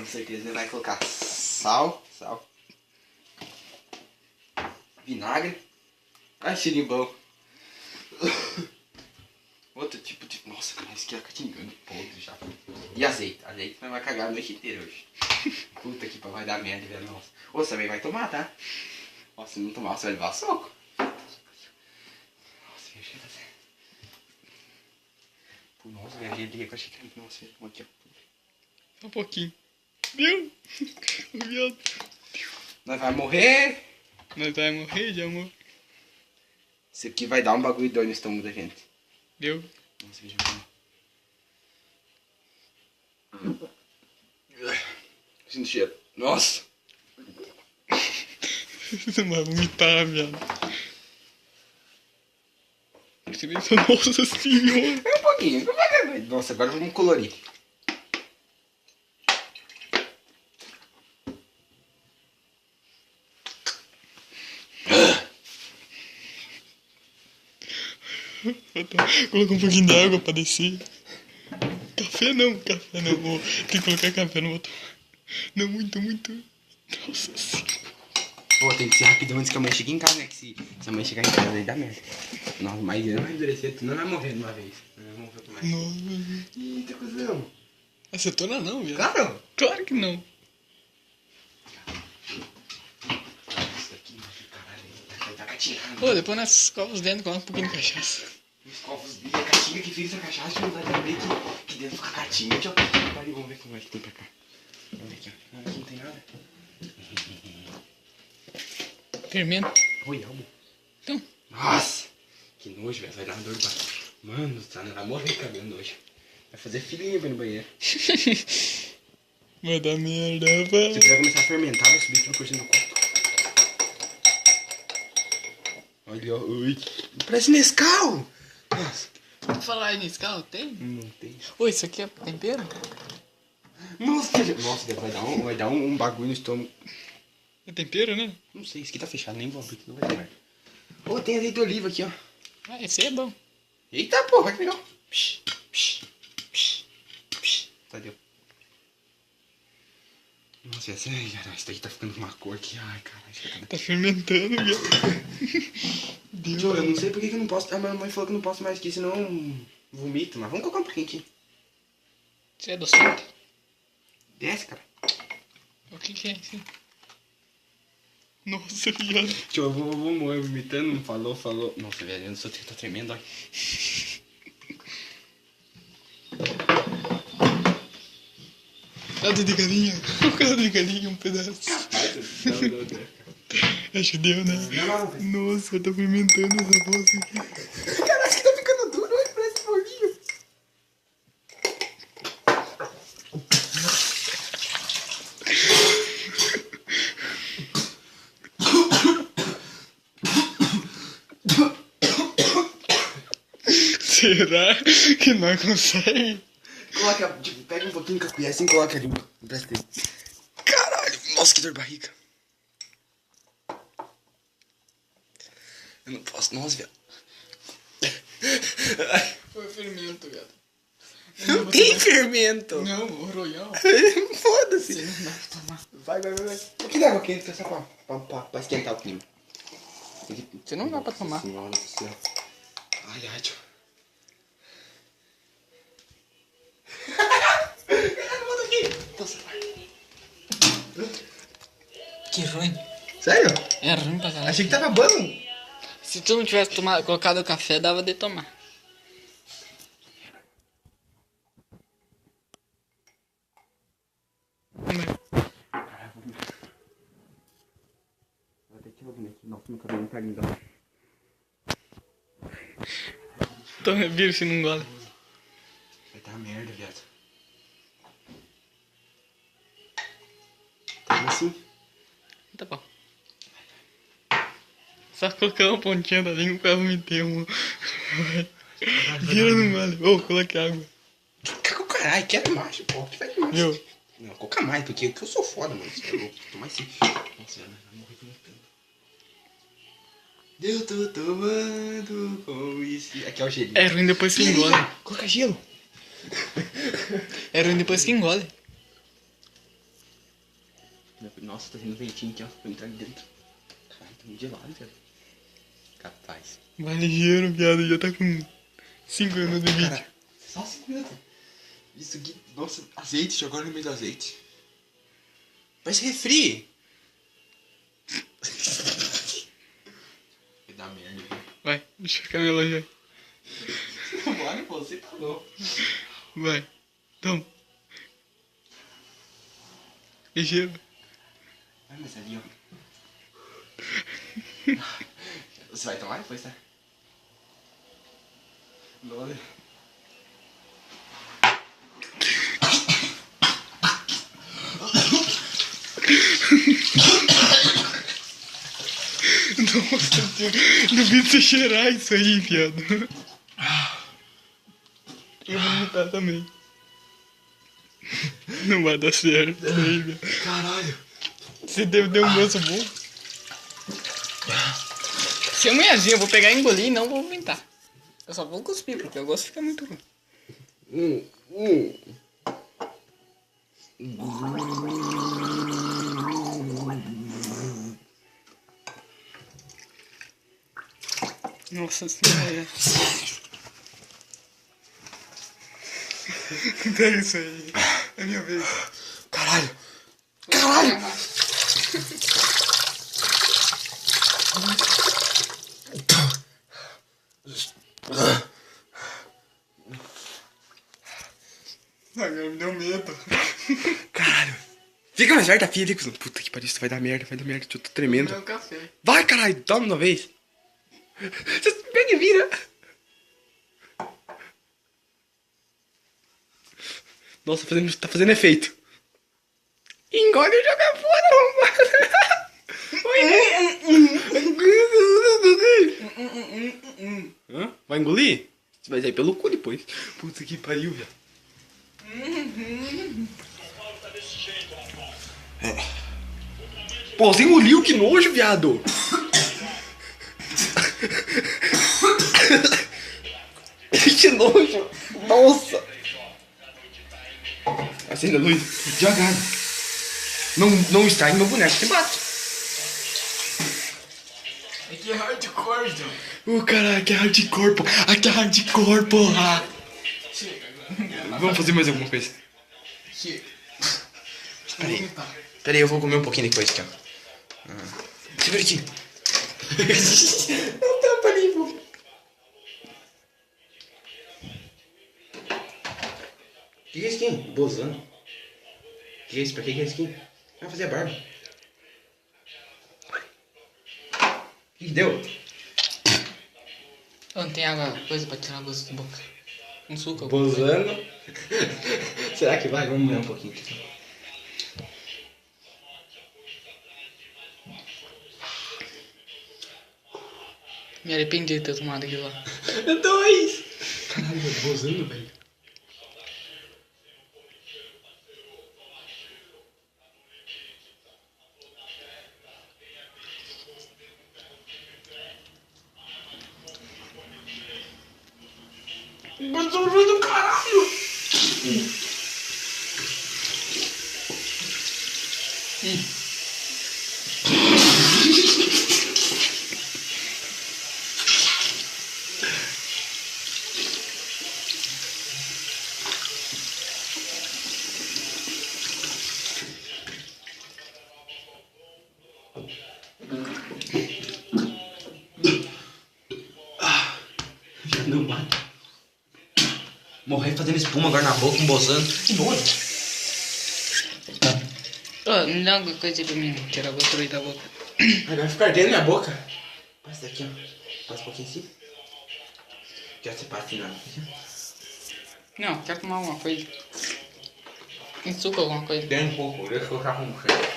Com certeza ele vai colocar sal. Vinagre. Ai, cheirinho bom. Outro tipo de... Nossa, cara, esse aqui é catingando podre já. E azeite. Azeite vai cagar a noite inteira hoje. Puta que vai dar merda, velho. Nossa. Ô, você também vai tomar, tá? Nossa, se não tomar, você vai levar soco. Nossa, viajei, nossa, viajei ali com a xícara. Nossa, aqui, ó. Só um pouquinho. Viu? O viado. Nós vai morrer. Nós vai morrer de amor. Isso aqui vai dar um bagulho doido no estômago da gente. Viu? Nossa, veja bem. Sinto cheiro. Nossa. Você vai vomitar, viado. Você vê essa nossa senhora. É um pouquinho. Nossa, agora vamos colorir. Coloca um pouquinho de água pra descer. Café não. Tem que colocar café, não vou tomar. Não, muito. Nossa senhora. Pô, tem que ser rapidão antes que a mãe chegue em casa, né? Que se a mãe chegar em casa aí dá merda. Nossa, mas eu não vai endurecer, tu não vai morrer de uma vez. Vamos ver como é. Nossa. Eita, cuzão. Acetona não, viado. Claro. Claro que não. Isso aqui, caralho, tá catinhando. Pô, depois nós escova os dentes, coloca um pouquinho de cachaça. Os covos e a catinha que fez a cachaça, não dá pra ver que dentro fica a catinha. Deixa eu vamos ver como é que tem pra cá. Vamos ver aqui, ó. Aqui não tem nada. Fermento. Oi, algo. Então. Nossa, que nojo, velho. Vai dar uma dor de barriga. Mano, tá, não vai morrer cagando hoje. Vai fazer filinha pra ir no banheiro. Vai dar merda, Se vai. puder começar a fermentar, vai subir tudo curtindo no copo. Olha, ui. Parece Nescau. Nossa. Vou falar aí nesse carro, tem? Não tem. Ô, isso aqui é tempero? Nossa, vai dar um bagulho no estômago. É tempero, né? Não sei, isso aqui tá fechado, nem vou abrir, que não vai ter merda. Ô, tem azeite de oliva aqui, ó. Ah, esse aí é bom. Eita, pô, vai pegar. Tá, deu. Nossa, essa aí, cara, isso daqui tá ficando com uma cor aqui. Ai, caralho, isso aqui Tá fermentando, viado. Tio, eu não sei por que eu não posso. A minha mãe falou que eu não posso mais aqui, senão vomito, mas vamos colocar um pouquinho aqui. Você é docente? Desce, cara. O que é isso? Nossa, viado. Tio, eu vou morrer vomitando, não falou. Nossa, velho, eu não sei o que tá tremendo, olha. Caldo de galinha. Caldo de galinha, um pedaço. Acho que deu, né? Não. Nossa, tá fermentando essa bosta aqui. Caraca, que tá ficando duro, olha, parece bolinho. Será que nós consegue? Coloca, tipo, pega um pouquinho com a colher assim e coloca ali. Presta aí. Caralho, nossa, que dor de barriga. Eu não posso, nossa, velho. Foi fermento, viado. Não tem fermento. Não, o royal. Foda-se. Não dá pra tomar. Vai. O que dá água quente, que é só pra esquentar o clima. Você não dá pra tomar. Senhora do céu. Ai, tio. Que ruim. Sério? É ruim pra caralho. Achei que tava bom. Se tu não tivesse colocado o café, dava de tomar. Vou até tirar o boneco. Nossa, meu cabelo tá lindo. Então, vira se não engole. Vai dar merda, viado. Tá assim? Tá bom. Só colocar uma pontinha da língua pra vomitar, mano. Vira no engole. Ô, coloque água. Caga o caralho, quero mais, pô. Que vai demais. Viu? Não, coloca mais, porque eu sou foda, mano. Você é louco. Tô mais sim. Nossa, velho, vai morrer vomitando. Eu tô tomando com isso. Aqui é o gelinho. É ruim depois que engole. Coloca gelo. É ruim depois que engole. Nossa, tá tendo ventinho aqui, ó. Vou entrar ali dentro. Caralho, tá muito gelado, velho. Capaz. Vai ligeiro, viado. Já tá com 5 minutos de vídeo. Cara, só 5 minutos. Isso aqui, nossa, azeite, jogaram no meio do azeite. Parece refri. Vai dar merda. Vai, deixa a Camila já. Bora, pô, você falou. Vai. Toma. Ligeiro. Vai, mas ali, ó. Você vai tomar depois, tá? Olha. Nossa, duvido você cheirar isso aí, viado. Eu vou vomitar também. Não vai dar certo. Aí, viado. Caralho. Você deu um gosto bom. Se é manhãzinha, eu vou pegar e engolir e não vou vomitar. Eu só vou cuspir, porque o gosto fica muito ruim. Nossa senhora. Pega isso aí. É minha vez. Caralho. Caralho. Agora me deu medo. Caralho. Fica mais perto da pia ali, cuzão. Puta que pariu, isso vai dar merda, Eu tô tremendo. Meu café. Vai, caralho, toma uma vez. Você pega e vira. Nossa, tá fazendo efeito. Engole e joga fora, Hã? Vai engolir? Você vai sair pelo cu depois. Puta que pariu, velho. Pô, você engoliu, que nojo, viado. Que nojo. Nossa. Acenda a luz. Devagar. Não estrague meu boneco, você bate. Aqui é hardcore, então. Caralho, aqui é hardcore, pô. Aqui é hardcore, porra. Chega. Vamos fazer mais alguma coisa. Chega. Peraí, eu vou comer um pouquinho depois aqui, ó. Segura aqui. Não tampa ali, pô. O que é isso aqui? Bozano. O que é isso? Pra que é isso aqui? Vai fazer a barba. O que deu? Não tem água, coisa pra tirar a gosto da boca. Um suco. Bozano. Será que vai? Vamos molhar um pouquinho aqui. Me arrependi de ter tomado aquilo lá. 2! Caralho, bozano, velho. Bozano do caralho! Não bate. Morrer fazendo espuma agora na boca, bozando. Que nojo. Ô, me dá alguma coisa aí pra mim tirar o gosto aí da boca. Ai, vai ficar dentro da minha boca. Passa daqui, ó. Passa um pouquinho assim. Quer você passa assim, não. Não, quero tomar alguma coisa. Tem suco alguma coisa? Tem um pouco, deixa eu colocar com você.